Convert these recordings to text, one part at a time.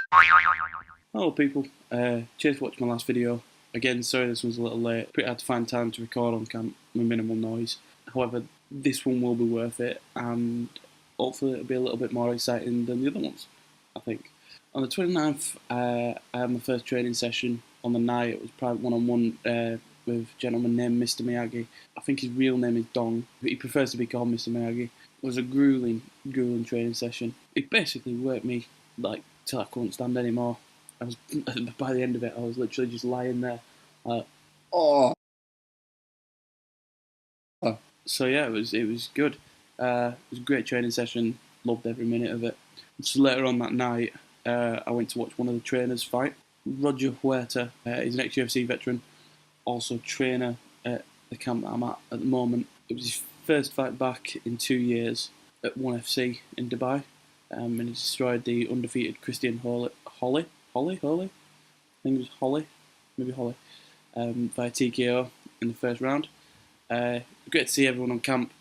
Hello people, cheers for watching my last video. Again, sorry this one's a little late. Pretty hard to find time to record on camp with minimal noise. However, this one will be worth it, and hopefully it'll be a little bit more exciting than the other ones, I think. On the 29th, I had my first training session on the night. It was private one-on-one with a gentleman named Mr. Miyagi. I think his real name is Dong, but he prefers to be called Mr. Miyagi. It was a grueling training session. It basically worked me like till I couldn't stand anymore. I was by the end of it, I was literally just lying there, like, oh. So yeah, it was good. It was a great training session. Loved every minute of it. So later on that night, I went to watch one of the trainers fight. Roger Huerta, he's an ex-UFC veteran, also trainer at the camp that I'm at the moment. It was his first fight back in 2 years at 1FC in Dubai, and he destroyed the undefeated Christian Holly. I think it was maybe Holly, via TKO in the first round. Great to see everyone on camp,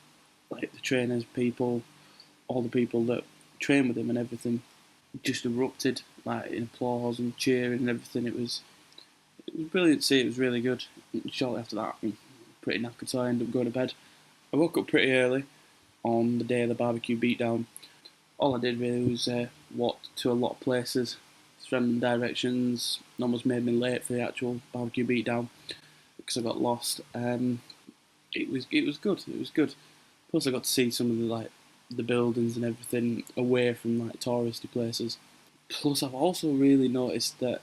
like the trainers, people, all the people that train with him and everything, just erupted like in applause and cheering and everything. It was brilliant to see. It was really good. Shortly after that, I'm pretty knackered, so I ended up going to bed. I woke up pretty early on the day of the barbecue beatdown. All I did really was walk to a lot of places, random directions. Almost made me late for the actual barbecue beatdown because I got lost. It was good. It was good. Plus, I got to see some of the buildings and everything away from like touristy places. Plus, I've also really noticed that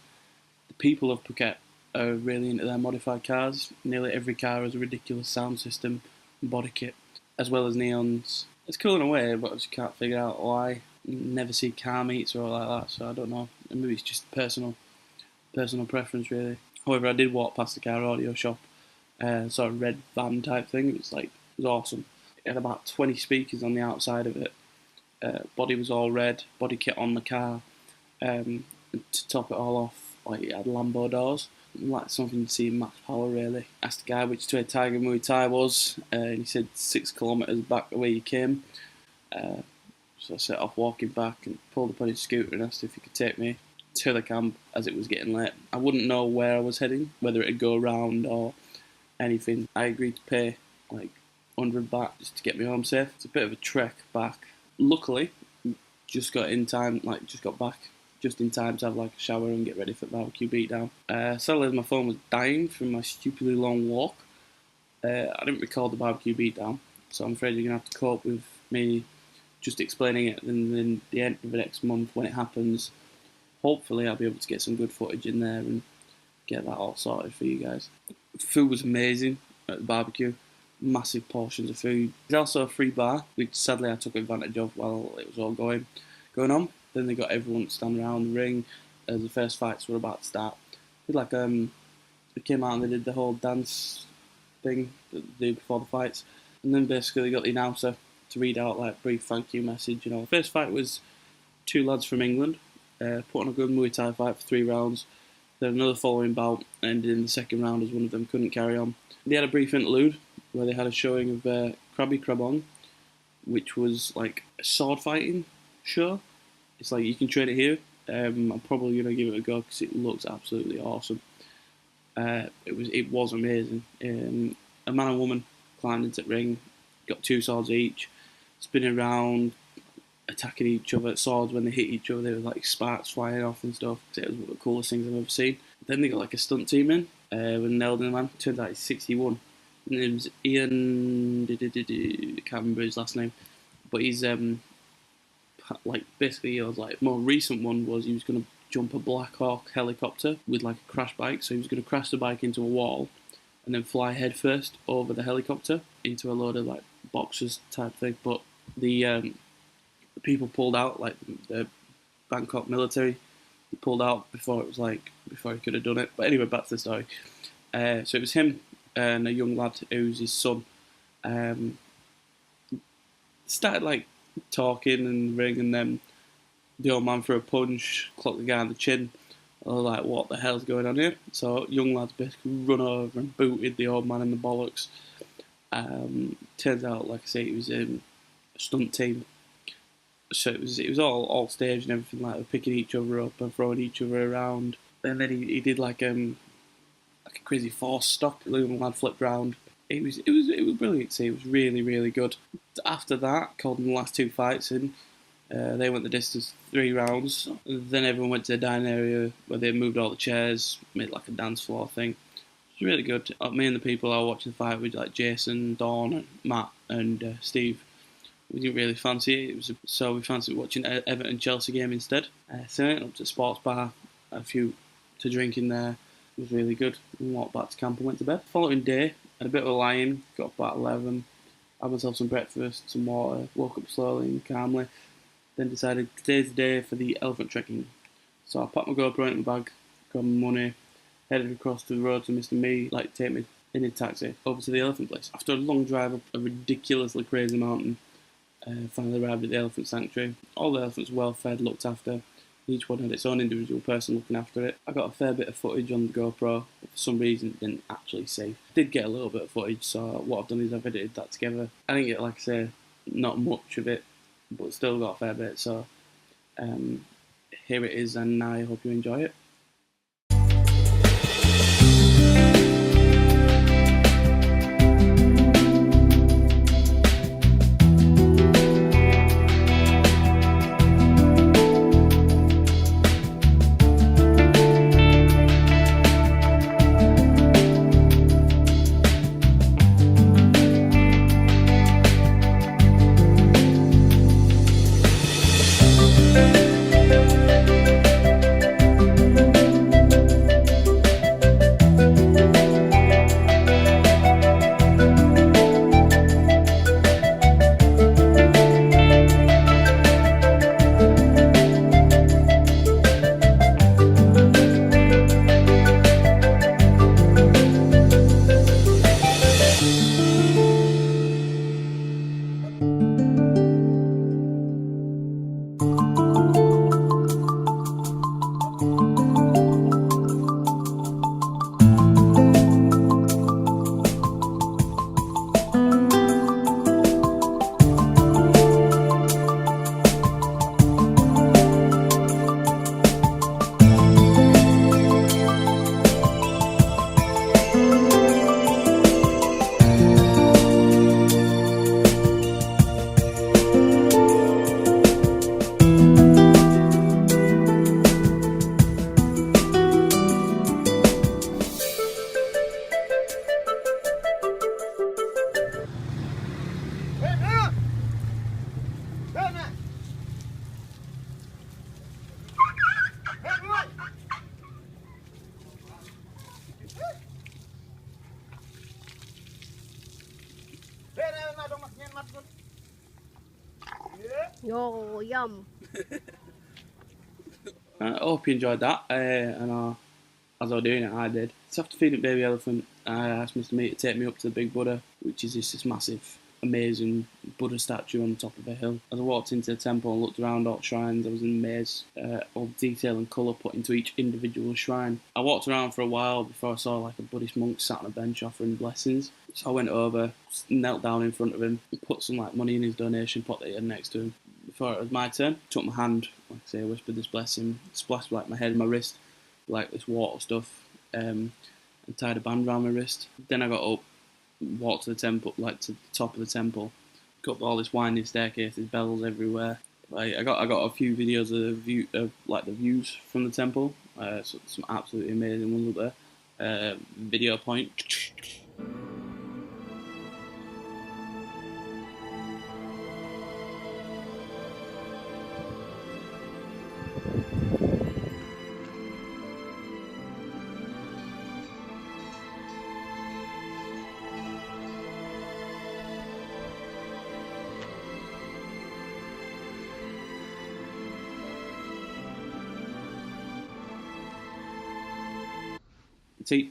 the people of Phuket are really into their modified cars. Nearly every car has a ridiculous sound system and body kit, as well as neons. It's cool in a way, but I just can't figure out why. You never see car meets or like that, so I don't know. Maybe it's just personal preference, really. However, I did walk past the car audio shop, sort of red van type thing. It was awesome. It had about 20 speakers on the outside of it. Body was all red, body kit on the car. To top it all off, like it had Lambo doors. Like something to see in max power, really. Asked the guy which way Tiger Muay Thai was, and he said 6 kilometres back the way he came. So I set off walking back and pulled up on his scooter and asked if he could take me to the camp as it was getting late. I wouldn't know where I was heading, whether it'd go around or anything. I agreed to pay like 100 baht just to get me home safe. It's a bit of a trek back. Luckily, just got back just in time to have like a shower and get ready for the barbecue beatdown. Sadly, my phone was dying from my stupidly long walk. I didn't record the barbecue beatdown, so I'm afraid you're gonna have to cope with me just explaining it. And then the end of the next month, when it happens, hopefully I'll be able to get some good footage in there and get that all sorted for you guys. Food was amazing at the barbecue. Massive portions of food. There's also a free bar, which sadly I took advantage of while it was all going on. Then they got everyone to stand around the ring as the first fights were about to start. They came out and they did the whole dance thing that they do before the fights, and then basically they got the announcer to read out like a brief thank you message. The first fight was 2 lads from England, put on a good Muay Thai fight for 3 rounds. Then another following bout ended in the second round as one of them couldn't carry on. They had a brief interlude where they had a showing of Krabi-krabong, which was like a sword fighting show. It's like you can train it here. I'm probably gonna give it a go because it looks absolutely awesome. It was amazing. A man and woman climbed into the ring, got 2 swords each, spinning around, attacking each other. Swords when they hit each other, there was like sparks flying off and stuff. It was one of the coolest things I've ever seen. Then they got like a stunt team in with an elderly man. Turns out he's 61. His name's Ian. I can't remember his last name, but he's like basically it was like more recent one was he was going to jump a Black Hawk helicopter with like a crash bike. So he was going to crash the bike into a wall and then fly headfirst over the helicopter into a load of like boxes type thing. But the people pulled out, like the Bangkok military pulled out before he could have done it. But anyway, back to the story. So it was him and a young lad who's his son. Started like talking in the ring, and then the old man threw a punch, clocked the guy on the chin. I was like, what the hell's going on here? So young lads basically run over and booted the old man in the bollocks. Turns out, like I say, it was a stunt team So it was all staged and everything, like we're picking each other up and throwing each other around. And then he did like a crazy force stock, the lad flipped round. It was brilliant to see. It was really good. After that, called in the last two fights in. They went the distance 3 rounds. Then everyone went to the dining area where they moved all the chairs, made like a dance floor thing. It was really good. Me and the people I was watching the fight with, like Jason, Dawn, and Matt, and Steve, we didn't really fancy it. So we fancied watching Everton Chelsea game instead. So I went up to the sports bar, had a few to drink in there. It was really good. We walked back to camp and went to bed. Following day, had a bit of a lie-in, got up about 11, had myself some breakfast, some water, woke up slowly and calmly. Then decided today's the day for the elephant trekking. So I packed my GoPro in my bag, got my money, headed across the road to Mr. Me, like take me in a taxi over to the elephant place. After a long drive up a ridiculously crazy mountain, finally arrived at the elephant sanctuary. All the elephants were well fed, looked after. Each one had its own individual person looking after it. I got a fair bit of footage on the GoPro, but for some reason didn't actually save. I did get a little bit of footage, so what I've done is I've edited that together. I didn't get, like I say, not much of it, but still got a fair bit, so here it is, and I hope you enjoy it. Yo, yum. I hope you enjoyed that, and as I was doing it, I did. So after feeding baby elephant, I asked Mr. Me to take me up to the big Buddha, which is this massive, amazing Buddha statue on the top of a hill. As I walked into the temple and looked around all the shrines, I was amazed at all the detail and colour put into each individual shrine. I walked around for a while before I saw like a Buddhist monk sat on a bench offering blessings. So I went over, knelt down in front of him, put some like money in his donation pot that he had next to him. Before it was my turn, took my hand, like I say, whispered this blessing, splashed like my head and my wrist, like this water stuff, and tied a band around my wrist. Then I got up, walked to the temple, like to the top of the temple, got all this winding staircase, there's bells everywhere. I got a few videos of the views from the temple, so some absolutely amazing ones up there. Video point. I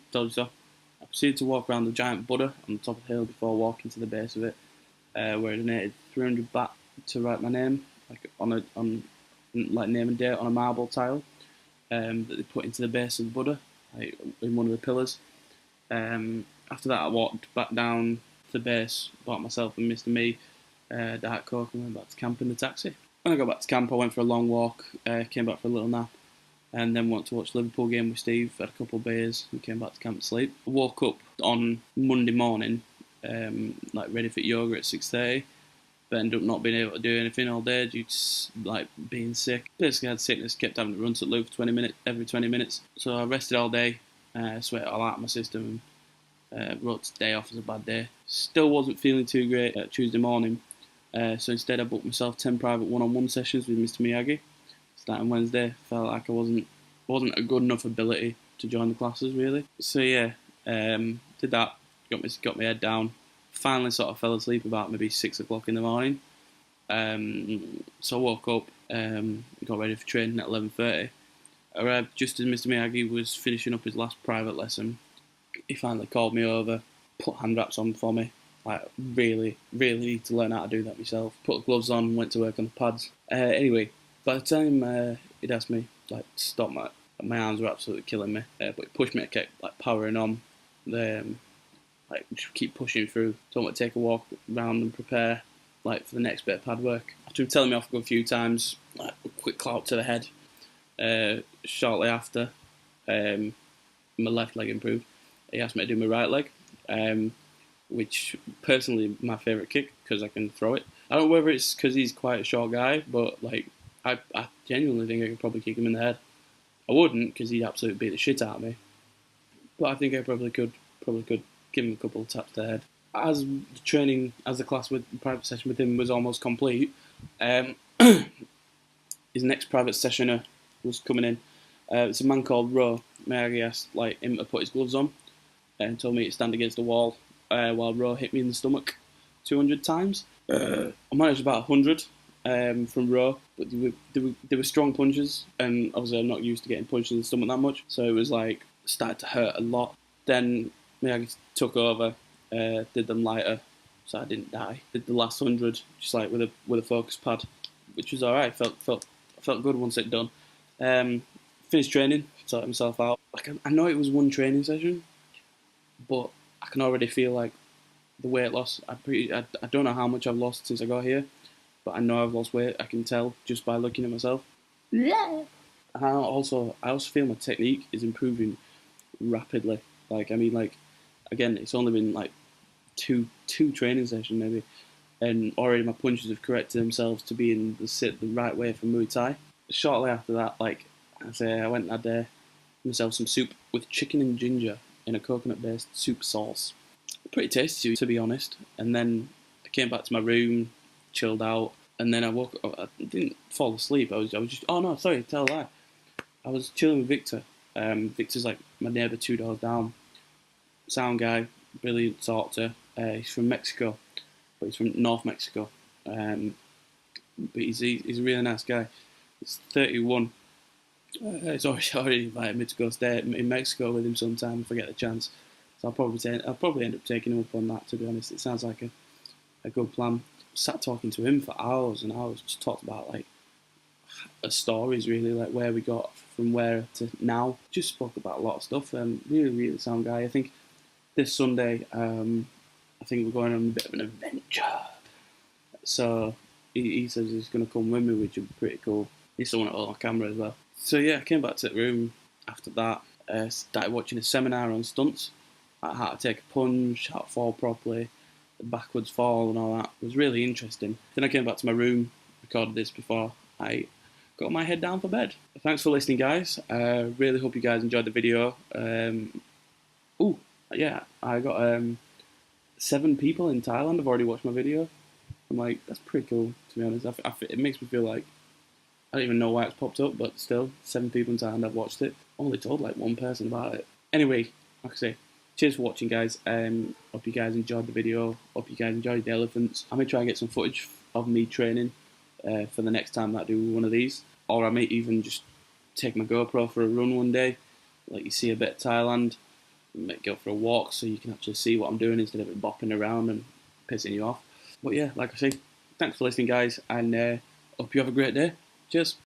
proceeded to walk around the giant Buddha on the top of the hill before walking to the base of it, where I donated 300 baht to write my name, like like name and date on a marble tile that they put into the base of the Buddha, like in one of the pillars. After that, I walked back down to the base, bought myself and Mr. Me Diet Coke, and went back to camp in the taxi. When I got back to camp, I went for a long walk, came back for a little nap, and then went to watch the Liverpool game with Steve, had a couple of beers, and came back to camp to sleep. I woke up on Monday morning, like ready for yoga at 6:30, but ended up not being able to do anything all day due to like being sick. Basically had sickness, kept having to run to the loo for 20 minutes, every 20 minutes. So I rested all day, sweat it all out of my system, and wrote today off as a bad day. Still wasn't feeling too great Tuesday morning, so instead I booked myself 10 private one-on-one sessions with Mr. Miyagi. Starting Wednesday, felt like I wasn't a good enough ability to join the classes really. So yeah, did that, got my head down. Finally sort of fell asleep about maybe 6 o'clock in the morning. So I woke up, got ready for training at 11:30. Arrived just as Mr. Miyagi was finishing up his last private lesson. He finally called me over, put hand wraps on for me. Like really need to learn how to do that myself. Put the gloves on, went to work on the pads. Anyway, by the time he'd asked me like to stop, my arms were absolutely killing me. But he pushed me to keep like powering on. Like just keep pushing through. Told me to take a walk around and prepare like for the next bit of pad work. After him telling me off a few times, like a quick clout to the head. Shortly after, my left leg improved. He asked me to do my right leg, which personally my favourite kick because I can throw it. I don't know whether it's because he's quite a short guy, but like I genuinely think I could probably kick him in the head. I wouldn't because he'd absolutely beat the shit out of me, but I think I probably could give him a couple of taps to the head. As the class with the private session with him was almost complete, his next private sessioner was coming in. It's a man called Ro. Mary asked him to put his gloves on and told me to stand against the wall while Ro hit me in the stomach 200 times. I managed about 100 from Ro, but they were strong punches, and obviously I'm not used to getting punched in the stomach that much, so it was like started to hurt a lot. Then Miyagi took over, did them lighter, so I didn't die. Did the last 100 just like with a focus pad, which was alright. Felt good once it done. Finished training, sorted myself out. Like I know it was one training session, but I can already feel like the weight loss. I don't know how much I've lost since I got here, but I know I've lost weight. I can tell just by looking at myself. Yeah. And I also feel my technique is improving rapidly. Again, it's only been like two training sessions maybe, and already my punches have corrected themselves to be in the right way for Muay Thai. Shortly after that, I went and had myself some soup with chicken and ginger in a coconut-based soup sauce. Pretty tasty, to be honest. And then I came back to my room, chilled out, and then I woke up. I didn't fall asleep. I was just. Oh no, sorry, tell a lie. I was chilling with Victor. Victor's like my neighbour 2 doors down. Sound guy, brilliant to talk to. He's from Mexico, but he's from North Mexico. But he's a really nice guy. He's 31. He's already invited me to go stay in Mexico with him sometime if I get the chance. So I'll probably end up taking him up on that. To be honest, it sounds like a good plan. Sat talking to him for hours and hours. Just talked about stories really, like where we got from where to now. Just spoke about a lot of stuff. Really sound guy. I think this Sunday, I think we're going on a bit of an adventure. So he says he's going to come with me, which would be pretty cool. He's someone to hold on camera as well. So yeah, I came back to the room after that. Started watching a seminar on stunts, like how to take a punch, how to fall properly, the backwards fall and all that. It was really interesting. Then I came back to my room, recorded this before I got my head down for bed. Thanks for listening, guys. Really hope you guys enjoyed the video. I got 7 people in Thailand have already watched my video. I'm like, that's pretty cool, to be honest. It makes me feel like, I don't even know why it's popped up, but still, 7 people in Thailand have watched it. Only told one person about it. Anyway, like I say, cheers for watching, guys. Hope you guys enjoyed the video. Hope you guys enjoyed the elephants. I'm going to try and get some footage of me training for the next time that I do one of these. Or I might even just take my GoPro for a run one day. Like you see a bit of Thailand. Might go for a walk so you can actually see what I'm doing instead of it bopping around and pissing you off. But yeah, like I say, thanks for listening, guys, and hope you have a great day. Cheers.